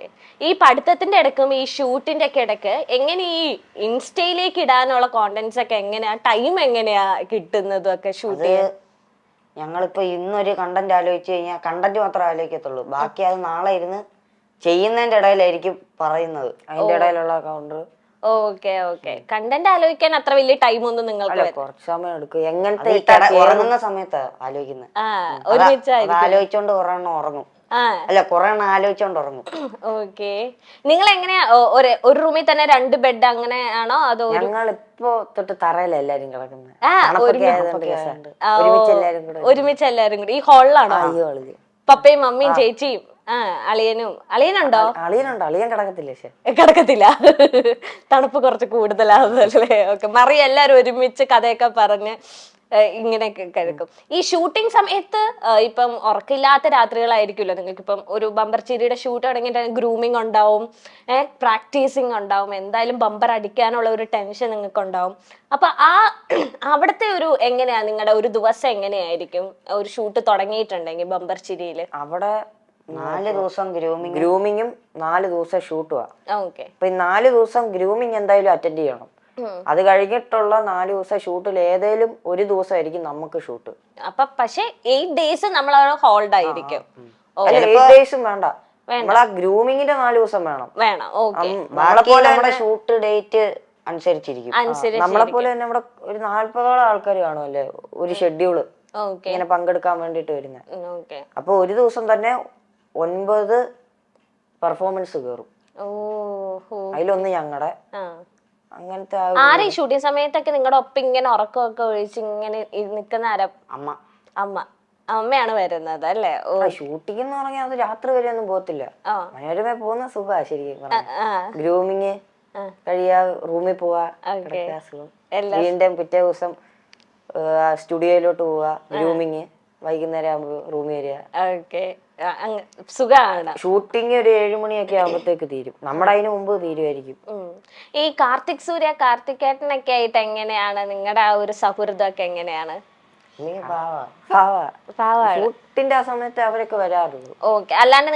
ഈ പഠിത്തത്തിന്റെ ഇടയ്ക്കും ഈ ഷൂട്ടിന്റെ ഒക്കെ ഇടയ്ക്ക് എങ്ങനെ ഈ ഇൻസ്റ്റയിലേക്ക് ഇടാനുള്ള കോണ്ടന്റ്സ് ഒക്കെ എങ്ങനെയാ, ടൈം എങ്ങനെയാ കിട്ടുന്നതും ഒക്കെ ഷൂട്ട് ചെയ്യാൻ? ഞങ്ങളിപ്പോ ഇന്നൊരു കണ്ടന്റ് ആലോചിച്ച് കഴിഞ്ഞാൽ കണ്ടന്റ് മാത്രമേ ആലോചിക്കത്തുള്ളൂ. ബാക്കി അത് നാളെ ഇരുന്ന് ചെയ്യുന്നതിന്റെ ഇടയിലായിരിക്കും പറയുന്നത്, അതിന്റെ ഇടയിലുള്ള കൗണ്ടർ. Okay okay. കണ്ടന്റ് ആലോചിക്കാൻ അത്ര വലിയ ടൈം ഒന്നും നിങ്ങൾക്ക് കുറച്ച് സമയം എടുക്കും. എങ്ങനത്തെ ഉറങ്ങുന്ന സമയത്താ ആലോചിക്കുന്നത്. ആലോചിച്ചോണ്ട് കുറെ എണ്ണം ഉറങ്ങും. അല്ല, കുറെ എണ്ണം ആലോചിച്ചോണ്ട് ഉറങ്ങും. ഓക്കെ. നിങ്ങൾ എങ്ങനെയാ ഒരു റൂമിൽ തന്നെ 2 ബെഡ് അങ്ങനെയാണോ? അതോ ഞങ്ങളിപ്പോ തൊട്ട് തറയില എല്ലാരും കിടക്കുന്നത്. ഒരുമിച്ച് എല്ലാരും കൂടി ഈ ഹാളിലാണോ? പപ്പയും മമ്മിയും ചേച്ചിയും അളിയനുണ്ടോ? അളിയൻ കിടക്കത്തില്ല. കിടക്കത്തില്ല, തണുപ്പ് കുറച്ച് കൂടുതലാണല്ലേ? ഓക്കെ. മറി എല്ലാരും ഒരുമിച്ച് കഥയൊക്കെ പറഞ്ഞ് ഇങ്ങനെയൊക്കെ കിടക്കും. ഈ ഷൂട്ടിംഗ് സമയത്ത് ഇപ്പം ഉറക്കില്ലാത്ത രാത്രികളായിരിക്കുമല്ലോ നിങ്ങൾക്ക്. ഇപ്പം ഒരു ബമ്പർ ചിരിയുടെ ഷൂട്ട് തുടങ്ങിയിട്ട് ഗ്രൂമിങ് ഉണ്ടാവും, പ്രാക്ടീസിങ് ഉണ്ടാവും, എന്തായാലും ബമ്പർ അടിക്കാനുള്ള ഒരു ടെൻഷൻ നിങ്ങൾക്ക് ഉണ്ടാവും. അപ്പൊ അവിടുത്തെ ഒരു എങ്ങനെയാ നിങ്ങളുടെ ഒരു ദിവസം എങ്ങനെയായിരിക്കും ഒരു ഷൂട്ട് തുടങ്ങിയിട്ടുണ്ടെങ്കിൽ ബമ്പർ ചിരിയില്? അവിടെ 4 ദിവസം ഗ്രൂമിങ്ങും 4 ദിവസം ഷൂട്ടുവാ. ഓക്കെ. അപ്പൊ ഈ 4 ദിവസം ഗ്രൂമിങ് എന്തായാലും അറ്റൻഡ് ചെയ്യണം. അത് കഴിഞ്ഞിട്ടുള്ള 4 ദിവസം ഷൂട്ടിൽ ഏതേലും ഒരു ദിവസമായിരിക്കും നമുക്ക് ഷൂട്ട്. അപ്പൊ പക്ഷെ 8 days നമ്മൾ ഹോൾഡ് ആയിരിക്കും. 8 days വേണ്ട, നമ്മളാ ഗ്രൂമിങ്ങിന്റെ 4 ദിവസം വേണം. നമ്മുടെ ഷൂട്ട് ഡേറ്റ് അനുസരിച്ചിരിക്കും. നമ്മളെ പോലെ തന്നെ ഇവിടെ ഒരു 40ഓളം ആൾക്കാർ കാണുമല്ലേ ഒരു ഷെഡ്യൂള് ഇങ്ങനെ പങ്കെടുക്കാൻ വേണ്ടിട്ട് വരുന്നത്. അപ്പൊ ഒരു ദിവസം തന്നെ 9 പെർഫോമൻസ് കയറും. അതിലൊന്ന് ഞങ്ങളുടെ അങ്ങനത്തെ. ആരെ ഷൂട്ടിംഗ് സമയത്തൊക്കെ നിങ്ങളുടെ ഒപ്പം ഇങ്ങനെ ഉറക്കമൊക്കെ ഒഴിച്ച് ഇങ്ങനെ നിൽക്കുന്ന ആരാ? അമ്മയാണ് വരുന്നത് അല്ലേ? ഷൂട്ടിംഗ് എന്ന് പറഞ്ഞാൽ അത് രാത്രി വരെ ഒന്നും പോകത്തില്ല. മനോരമ പോകുന്ന സുഖാ ശരിക്കും. ഗ്രൂമിങ് കഴിയാ, റൂമിൽ പോവാ, വീണ്ടും പിറ്റേ ദിവസം സ്റ്റുഡിയോയിലോട്ട് പോവാ, ഗ്രൂമിങ് വൈകുന്നേരം ആകുമ്പോ റൂമിൽ വരിക. ഓക്കെ, സുഖമാണ്. ഷൂട്ടിംഗ് ഒരു 7 മണിയൊക്കെ ആകുമ്പോഴത്തേക്ക് തീരും. നമ്മുടെ അതിന് മുമ്പ് തീരുമായിരിക്കും. ഈ കാർത്തിക് സൂര്യ, കാർത്തികേട്ടനൊക്കെ ആയിട്ട് എങ്ങനെയാണ് നിങ്ങളുടെ ആ ഒരു സൗഹൃദമൊക്കെ എങ്ങനെയാണ്? ഷൂട്ടിന്റെ ആ സമയത്ത് അവരൊക്കെ വരാറുണ്ട്. ഓക്കെ. അല്ലാണ്ട്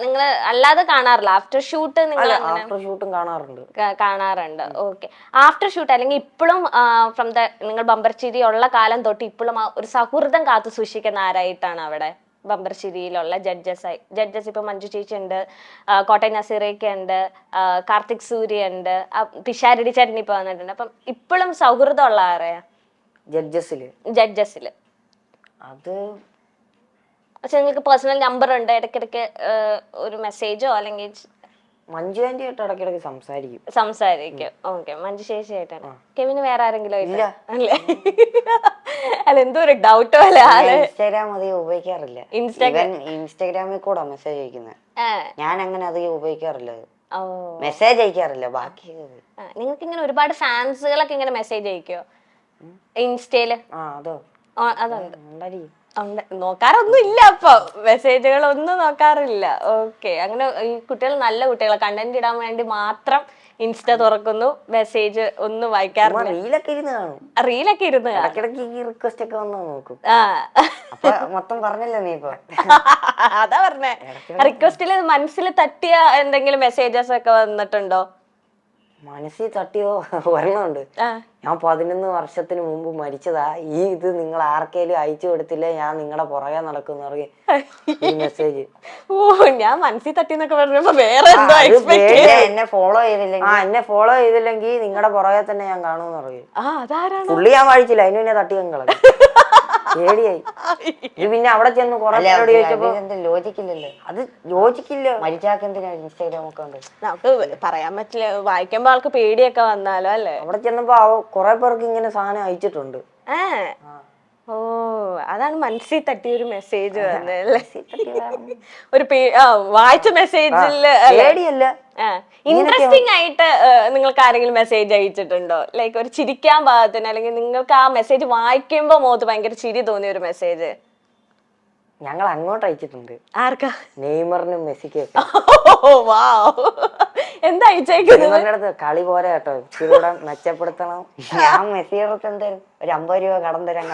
നിങ്ങൾ അല്ലാതെ കാണാറില്ല? ആഫ്റ്റർ ഷൂട്ട് ആഫ്റ്റർ ഷൂട്ടും കാണാറുണ്ട്. ഓക്കെ. ആഫ്റ്റർ ഷൂട്ട് അല്ലെങ്കിൽ ഇപ്പോഴും ഫ്രം ദ നിങ്ങൾ ബമ്പർച്ചിരി ഉള്ള കാലം തൊട്ട് ഇപ്പോഴും ഒരു സൗഹൃദം കാത്തു സൂക്ഷിക്കുന്ന ആരായിട്ടാണ് അവിടെ ബമ്പർച്ചിരിയിലുള്ള ജഡ്ജസ്? ഇപ്പൊ മഞ്ജു ചേച്ചി ഉണ്ട്, കോട്ടയം നസീറയൊക്കെ ഉണ്ട്, കാർത്തിക് സൂര്യ ഉണ്ട്, പിഷാരടി ചേട്ടൻ ഇപ്പൊ വന്നിട്ടുണ്ട്. അപ്പം ഇപ്പോഴും സൗഹൃദം ഉള്ള ആരെയാ ജഡ്ജസില്? അത് പക്ഷെ നിങ്ങൾക്ക് പേഴ്സണൽ നമ്പർ ഉണ്ട്, ഇടയ്ക്കിടയ്ക്ക് ഒരു മെസ്സേജോ അല്ലെങ്കിൽ? മഞ്ജു ആന്റി ആയിട്ട് ഇടയ്ക്കിടയ്ക്ക് സംസാരിക്കും. ഓക്കെ. മഞ്ജു ചേച്ചി ആയിട്ടാണ്. കെവിന് വേറെ ആരെങ്കിലും അല്ലേ? അല്ല, എന്തോ ഒരു ഡൗട്ട് പോലെ. ഇൻസ്റ്റാഗ്രാം അധികം ഉപയോഗിക്കാറില്ല. ഇൻസ്റ്റാഗ്രാമിൽ കൂടെ മെസ്സേജ് അയക്കുന്നത് ഞാൻ അങ്ങനെ അധികം ഉപയോഗിക്കാറില്ല. മെസ്സേജ് അയക്കാറില്ല. ബാക്കി നിങ്ങൾക്ക് ഇങ്ങനെ ഒരുപാട് ഫാൻസുകളൊക്കെ ഇങ്ങനെ മെസ്സേജ് അയക്കോ ഇൻസ്റ്റയില്? അതുണ്ട്. നോക്കാറൊന്നും ഇല്ല. അപ്പൊ മെസ്സേജുകളൊന്നും നോക്കാറില്ല. ഓക്കെ. അങ്ങനെ ഈ കുട്ടികൾ നല്ല കുട്ടികളെ കണ്ടന്റ് ഇടാൻ വേണ്ടി മാത്രം ഇൻസ്റ്റ തുറക്കുന്നു, മെസ്സേജ് ഒന്നും വായിക്കാറില്ല. റീലൊക്കെ ഇരുന്ന് റിക്വസ്റ്റ് ഒക്കെ നോക്കും. മൊത്തം പറഞ്ഞല്ലോ നീ ഇപ്പൊ. അതാ പറഞ്ഞേ, റിക്വസ്റ്റില് മനസ്സിൽ തട്ടിയ എന്തെങ്കിലും മെസ്സേജസ് ഒക്കെ വന്നിട്ടുണ്ടോ? മനസ്സിൽ തട്ടിയോ വരണുണ്ട്. ഞാൻ 11 വർഷത്തിന് മുമ്പ് മരിച്ചതാ, ഇത് നിങ്ങൾ ആർക്കേലും അയച്ചു കൊടുത്തില്ലേ, ഞാൻ നിങ്ങളുടെ പുറകെ നടക്കുന്ന മെസ്സേജ്. ഓ, ഞാൻ മനസ്സിൽ തട്ടിന്നൊക്കെ പറഞ്ഞപ്പോ വേറെ എന്നെ ഫോളോ ചെയ്തില്ലെങ്കിൽ നിങ്ങളുടെ പുറകെ തന്നെ ഞാൻ കാണുമെന്ന് പറയും. പുള്ളി ഞാൻ വായിച്ചില്ല, അതിന് പിന്നെ തട്ടി കളഞ്ഞു. പേടിയായി. ഇത് പിന്നെ അവിടെ ചെന്ന് കുറെ പേരോട് ചോദിച്ചപ്പോ ലോജിക്കില്ലല്ലോ. അത് ലോജിക്കില്ല. മരിച്ചാക്ക് എന്തിനാ ഇൻസ്റ്റാഗ്രാം ഒക്കെ ഉണ്ട്. നമുക്ക് പറയാൻ പറ്റില്ല, വായിക്കുമ്പോ ആൾക്ക് പേടിയൊക്കെ വന്നാലോ അല്ലേ. അവിടെ ചെന്നപ്പോ കുറെ പേർക്ക് ഇങ്ങനെ സാധനം അയച്ചിട്ടുണ്ട്. ഓ അതാണ് മനസ്സിൽ തട്ടിയ ഒരു മെസ്സേജ് വന്നല്ലേ. ഒരു വായിച്ച മെസ്സേജിൽ പേടിയല്ല, ഇൻട്രസ്റ്റിംഗ് ആയിട്ട് നിങ്ങൾക്ക് ആരെങ്കിലും മെസ്സേജ് അയച്ചിട്ടുണ്ടോ? ലൈക്ക് ഒരു ചിരിക്കാൻ പാകത്തിന്, അല്ലെങ്കിൽ നിങ്ങൾക്ക് ആ മെസ്സേജ് വായിക്കുമ്പോ മുഖത്ത് ഭയങ്കര ചിരി തോന്നിയ ഒരു മെസ്സേജ്? ഞങ്ങൾ അങ്ങോട്ട് അയച്ചിട്ടുണ്ട്. ആർക്കാ? നെയ്മറിനും മെസ്സിക്കും. എന്താ അയച്ചേക്കുന്നത്? അടുത്ത് കളി പോരാ കേട്ടോ, ഇച്ചിരൂടെ മെച്ചപ്പെടുത്തണം. ഞാൻ മെസ്സിയുടെ അടുത്ത് എന്തായാലും ഒരു 50 രൂപ കടം തരാൻ.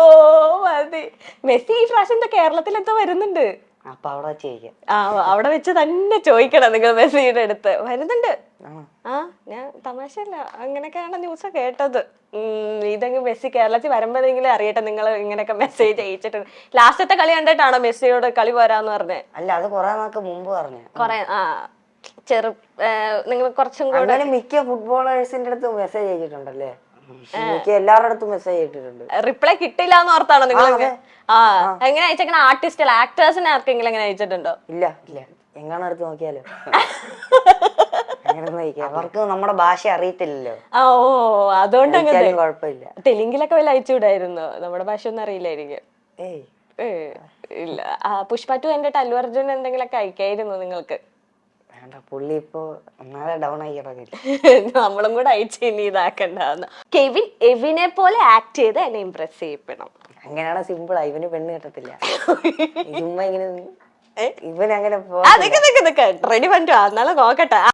ഓ മതി. മെസ്സി ഈ പ്രാവശ്യം കേരളത്തിൽ എന്താ വരുന്നുണ്ട്? അപ്പൊ അവിടെ വെച്ച് ചോദിക്കാം. അവിടെ വെച്ച് തന്നെ ചോദിക്കണം നിങ്ങൾ മെസ്സിയുടെ അടുത്ത്. വരുന്നുണ്ട്. ഞാൻ തമാശല്ല, അങ്ങനെയൊക്കെയാണ് ന്യൂസ് കേട്ടത്. ഇതെങ്കിൽ മെസ്സി കേരളത്തിൽ വരുമ്പോഴെങ്കിലും അറിയട്ടെ നിങ്ങൾ ഇങ്ങനെയൊക്കെ മെസ്സേജ് അയച്ചിട്ടുണ്ട്. ലാസ്റ്റത്തെ കളി കണ്ടിട്ടാണോ മെസ്സിയോട് കളി പോരാന്ന് പറഞ്ഞേ? അല്ല, അത് കുറെ നാൾക്ക് മുമ്പ് പറഞ്ഞു. നിങ്ങൾ കുറച്ചും കൂടെ മിക്ക ഫുട്ബോളേഴ്സിന്റെ അടുത്ത് മെസ്സേജ് അയച്ചിട്ടുണ്ടല്ലേ? മിക്ക എല്ലാവരുടെ അടുത്തും മെസ്സേജ് അയച്ചിട്ടുണ്ട്. റിപ്ലൈ കിട്ടില്ല എന്ന് ഓർത്താണ് നിങ്ങൾ? എങ്ങനെ അയച്ചേക്കണ? ആർട്ടിസ്റ്റ് ആക്ടേഴ്സിനെ ആർക്കെങ്കിലും എങ്ങനെ അയച്ചിട്ടുണ്ടോ? ഇല്ല ഇല്ല, എങ്ങനെ അടുത്ത് നോക്കിയാലോ. അവർക്ക് നമ്മുടെ ഭാഷ അറിയത്തില്ലല്ലോ. ഓ അതുകൊണ്ട് കുഴപ്പമില്ല. തെലുങ്കിലൊക്കെ വല്ല അയച്ചുകൂടായിരുന്നു? നമ്മുടെ ഭാഷ ഒന്നും അറിയില്ലായിരിക്കും. ഇല്ല. പുഷ്പ 2 കണ്ടിട്ട് അല്ലു അർജുൻ എന്തെങ്കിലുമൊക്കെ അയക്കായിരുന്നു നിങ്ങൾക്ക്? പുള്ളി ഇപ്പൊ ഒന്നാമതെ ഡൗൺ ആയി കിടക്കില്ല. നമ്മളും കൂടെ അയച്ചു ഇനി ഇതാക്കണ്ടെന്ന്. കെവിൻ എവിനെ പോലെ ആക്ട് ചെയ്ത് എന്നെ ഇംപ്രസ് ചെയ്യപ്പെടണം. അങ്ങനെയാണ് സിമ്പിളാ. ഇവന് പെണ്ണ് കിട്ടത്തില്ല. ചുമ്മാ ഇങ്ങനെ ഇവൻ അങ്ങനെ റെഡി പറ്റോ? എന്നാലും നോക്കട്ടെ.